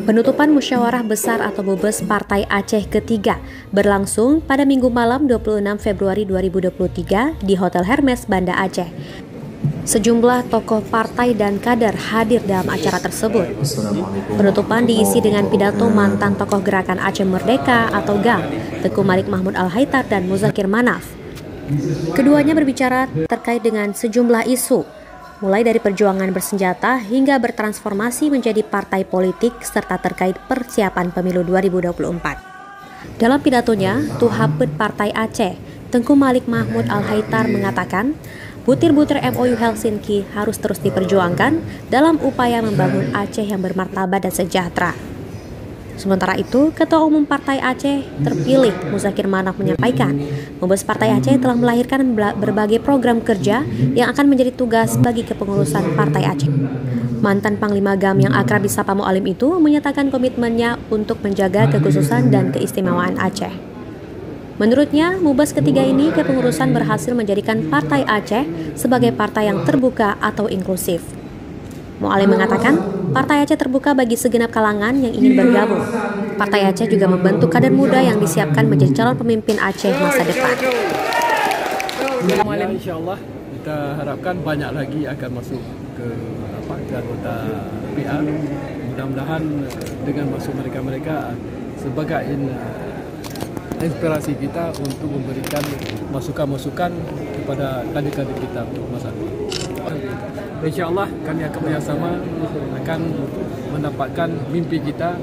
Penutupan musyawarah besar atau Mubes Partai Aceh ketiga berlangsung pada Minggu malam 26 Februari 2023 di Hotel Hermes, Banda Aceh. Sejumlah tokoh partai dan kader hadir dalam acara tersebut. Penutupan diisi dengan pidato mantan tokoh Gerakan Aceh Merdeka atau GAM, Tengku Malik Mahmud Al-Haithar dan Muzakir Manaf. Keduanya berbicara terkait dengan sejumlah isu, mulai dari perjuangan bersenjata hingga bertransformasi menjadi partai politik serta terkait persiapan pemilu 2024. Dalam pidatonya, Tuhabet Partai Aceh, Tengku Malik Mahmud Al-Haithar mengatakan, butir-butir MOU Helsinki harus terus diperjuangkan dalam upaya membangun Aceh yang bermartabat dan sejahtera. Sementara itu, Ketua Umum Partai Aceh terpilih Muzakir Manaf menyampaikan, Mubes Partai Aceh telah melahirkan berbagai program kerja yang akan menjadi tugas bagi kepengurusan Partai Aceh. Mantan Panglima GAM yang akrab disapa Mu'alim itu menyatakan komitmennya untuk menjaga kekhususan dan keistimewaan Aceh. Menurutnya, Mubes ketiga ini kepengurusan berhasil menjadikan Partai Aceh sebagai partai yang terbuka atau inklusif. Mu'alim mengatakan, Partai Aceh terbuka bagi segenap kalangan yang ingin bergabung. Partai Aceh juga membentuk kader muda yang disiapkan menjadi calon pemimpin Aceh masa depan. Insya Allah kita harapkan banyak lagi akan masuk ke anggota PA. Mudah-mudahan dengan masuk mereka sebagai inspirasi kita untuk memberikan masukan-masukan kepada kader-kader kita untuk masa depan. Insya Allah kami akan bersama akan mendapatkan mimpi kita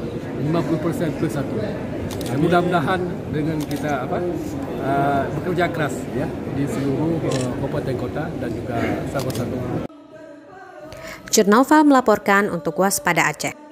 50% plus 1. Mudah-mudahan dengan kita bekerja keras ya di seluruh kabupaten kota dan juga satu-satu. Jurnova melaporkan untuk Waspada Aceh.